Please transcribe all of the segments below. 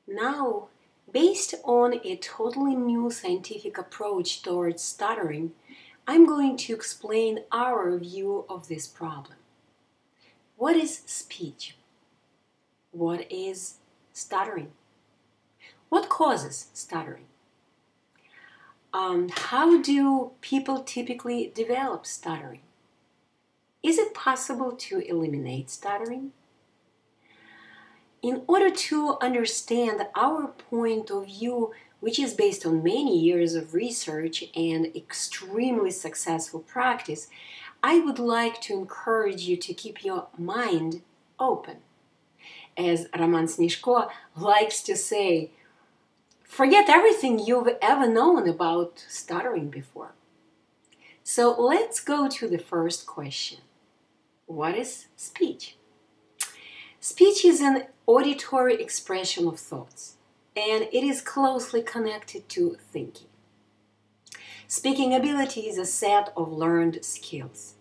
Now, based on a totally new scientific approach towards stuttering, I'm going to explain our view of this problem. What is speech? What is stuttering? What causes stuttering? How do people typically develop stuttering? Is it possible to eliminate stuttering? In order to understand our point of view, which is based on many years of research and extremely successful practice, I would like to encourage you to keep your mind open. As Roman Snishko likes to say, forget everything you've ever known about stuttering before. So let's go to the first question. What is speech? Speech is an auditory expression of thoughts, and it is closely connected to thinking. Speaking ability is a set of learned skills.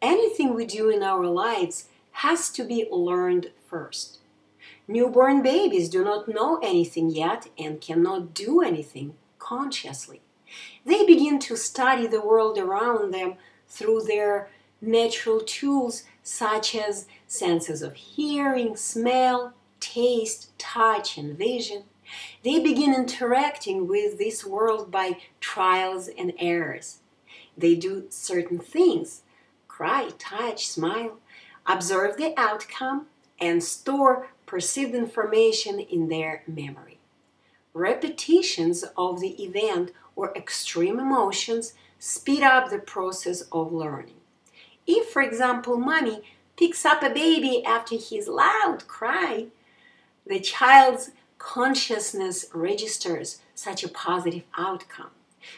Anything we do in our lives has to be learned first. Newborn babies do not know anything yet and cannot do anything consciously. They begin to study the world around them through their natural tools such as senses of hearing, smell, taste, touch, and vision. They begin interacting with this world by trials and errors. They do certain things, cry, touch, smile, observe the outcome, and store perceived information in their memory. Repetitions of the event or extreme emotions speed up the process of learning. If, for example, mommy picks up a baby after his loud cry, the child's consciousness registers such a positive outcome,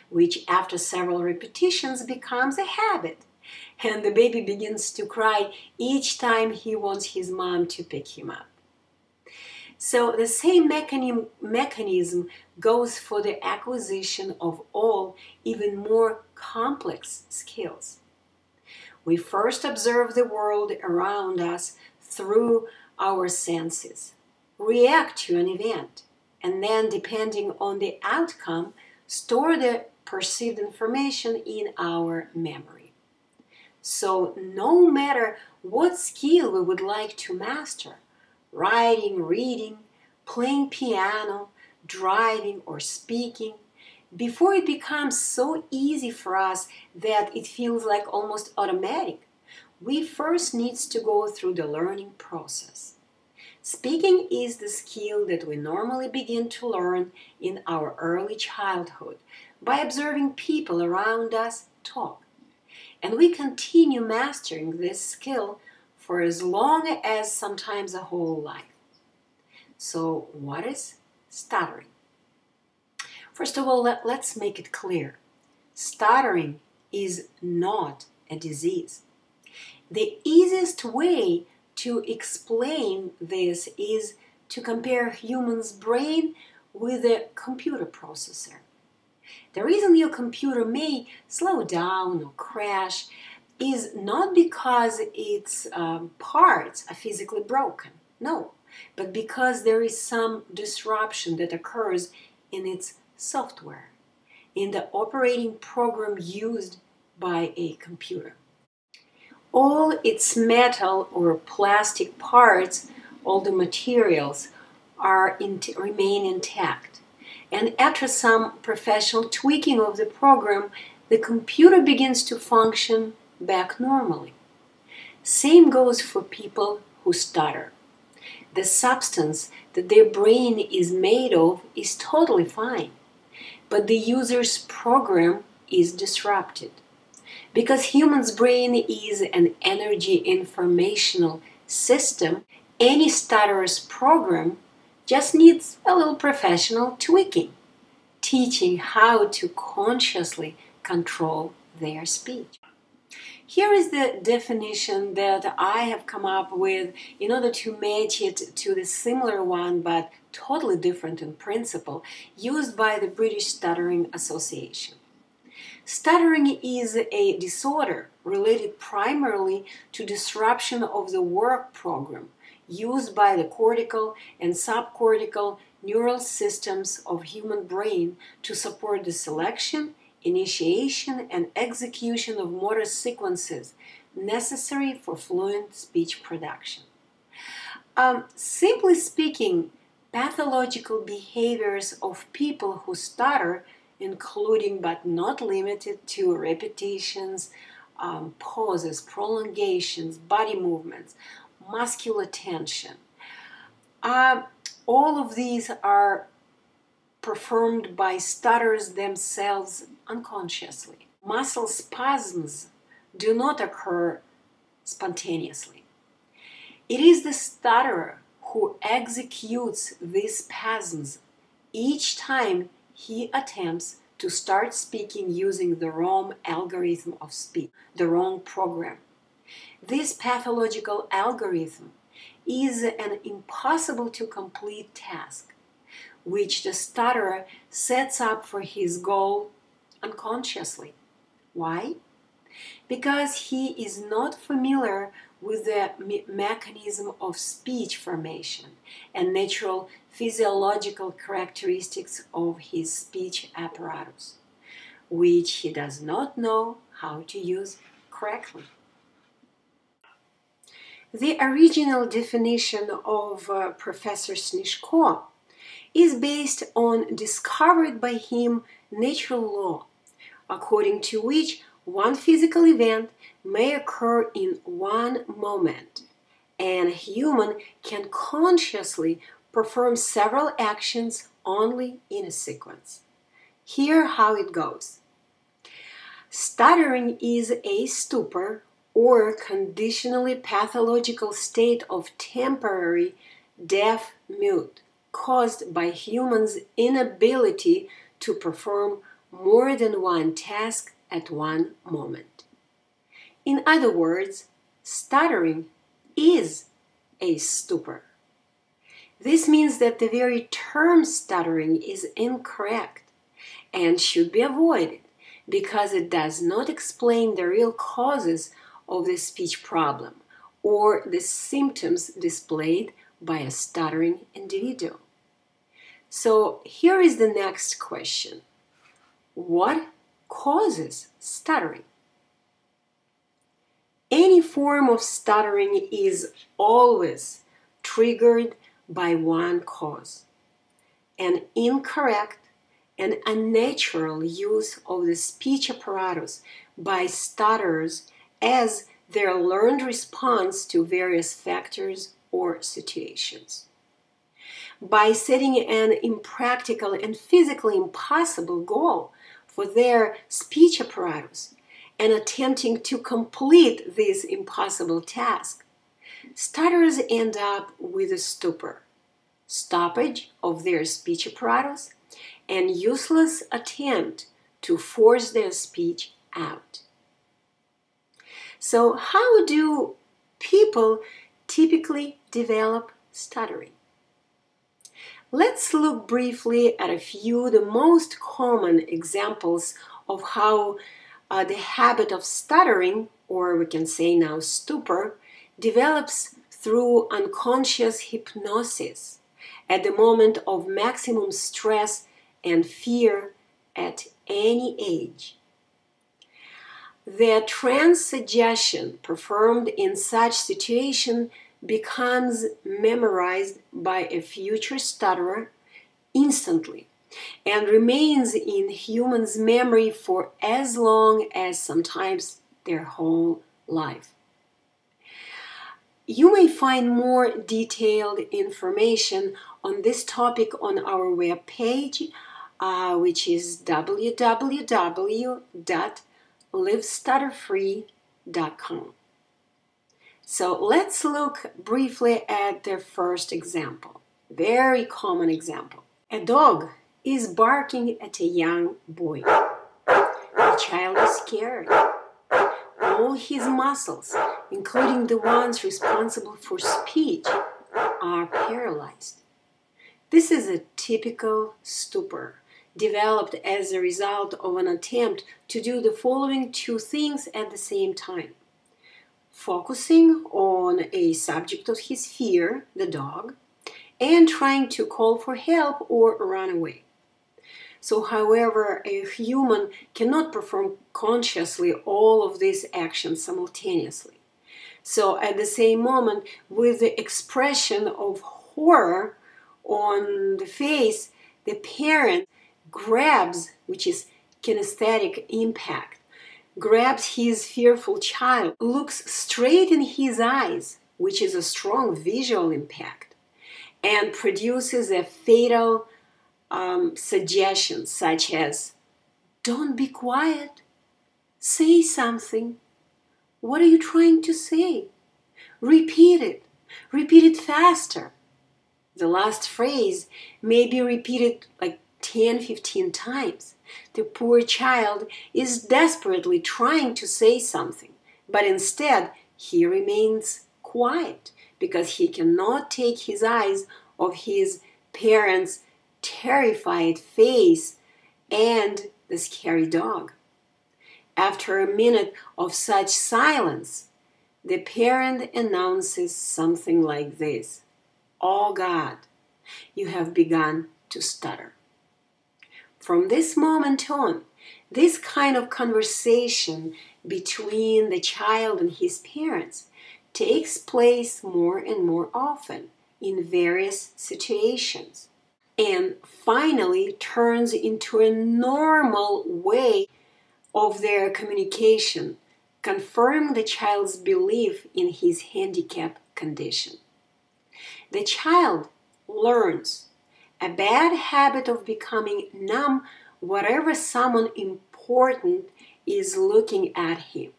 which after several repetitions becomes a habit, and the baby begins to cry each time he wants his mom to pick him up. So the same mechanism goes for the acquisition of all even more complex skills. We first observe the world around us through our senses, react to an event, and then, depending on the outcome, store the perceived information in our memory. So no matter what skill we would like to master, writing, reading, playing piano, driving, or speaking, before it becomes so easy for us that it feels like almost automatic, we first need to go through the learning process. Speaking is the skill that we normally begin to learn in our early childhood by observing people around us talk. And we continue mastering this skill for as long as sometimes a whole life. So what is stuttering? First of all, let's make it clear. Stuttering is not a disease. The easiest way to explain this is to compare a human's brain with a computer processor. The reason your computer may slow down or crash is not because its parts are physically broken, no, but because there is some disruption that occurs in its software, in the operating program used by a computer. All its metal or plastic parts, all the materials, remain intact. And after some professional tweaking of the program, the computer begins to function back normally. Same goes for people who stutter. The substance that their brain is made of is totally fine, but the user's program is disrupted. Because human's brain is an energy informational system, any stutterer's program just needs a little professional tweaking, teaching how to consciously control their speech. Here is the definition that I have come up with in order to match it to the similar one but totally different in principle used by the British Stuttering Association. Stuttering is a disorder related primarily to disruption of the work program used by the cortical and subcortical neural systems of human brain to support the selection, initiation, and execution of motor sequences necessary for fluent speech production. Simply speaking, pathological behaviors of people who stutter, including but not limited to repetitions, pauses, prolongations, body movements, muscular tension. All of these are performed by stutterers themselves unconsciously. Muscle spasms do not occur spontaneously. It is the stutterer who executes these spasms each time he attempts to start speaking using the wrong algorithm of speech, the wrong program. This pathological algorithm is an impossible to complete task, which the stutterer sets up for his goal unconsciously. Why? Because he is not familiar with the mechanism of speech formation and natural physiological characteristics of his speech apparatus, which he does not know how to use correctly. The original definition of Professor Snishko is based on discovered by him natural law, according to which one physical event may occur in one moment, and a human can consciously perform several actions only in a sequence. Here how it goes. Stuttering is a stupor or conditionally pathological state of temporary deaf mute caused by humans' inability to perform more than one task at one moment. In other words, stuttering is a stupor. This means that the very term stuttering is incorrect and should be avoided because it does not explain the real causes of the speech problem or the symptoms displayed by a stuttering individual. So here is the next question. What causes stuttering? Any form of stuttering is always triggered by one cause: an incorrect and unnatural use of the speech apparatus by stutterers as their learned response to various factors or situations. By setting an impractical and physically impossible goal for their speech apparatus and attempting to complete this impossible task, stutterers end up with a stupor, stoppage of their speech apparatus, and useless attempt to force their speech out. So how do people typically develop stuttering? Let's look briefly at a few of the most common examples of how the habit of stuttering, or we can say now stupor, develops through unconscious hypnosis at the moment of maximum stress and fear at any age. The trance suggestion performed in such situation becomes memorized by a future stutterer instantly and remains in humans' memory for as long as sometimes their whole life. You may find more detailed information on this topic on our webpage, which is www.livestutterfree.com. So let's look briefly at the first example, very common example. A dog is barking at a young boy. The child is scared. All his muscles, including the ones responsible for speech, are paralyzed. This is a typical stupor, developed as a result of an attempt to do the following two things at the same time. focusing on a subject of his fear, the dog, and trying to call for help or run away. So, however, a human cannot perform consciously all of these actions simultaneously. So, at the same moment, with the expression of horror on the face, the parent grabs, which is kinesthetic impact, grabs his fearful child, looks straight in his eyes, which is a strong visual impact, and produces a fatal suggestion such as, "Don't be quiet, say something. What are you trying to say? Repeat it faster." The last phrase may be repeated like 10-15 times. The poor child is desperately trying to say something, but instead he remains quiet because he cannot take his eyes off his parents' terrified face and the scary dog. After a minute of such silence, the parent announces something like this: "Oh God, you have begun to stutter." From this moment on, this kind of conversation between the child and his parents takes place more and more often in various situations, and finally turns into a normal way of their communication, confirming the child's belief in his handicap condition. The child learns a bad habit of becoming numb whenever someone important is looking at him.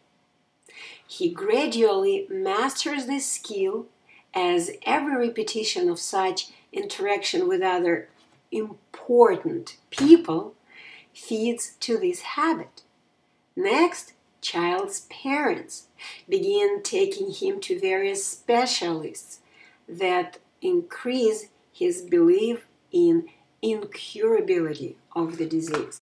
He gradually masters this skill as every repetition of such interaction with other important people feeds to this habit. Next, child's parents begin taking him to various specialists that increase his belief in incurability of the disease.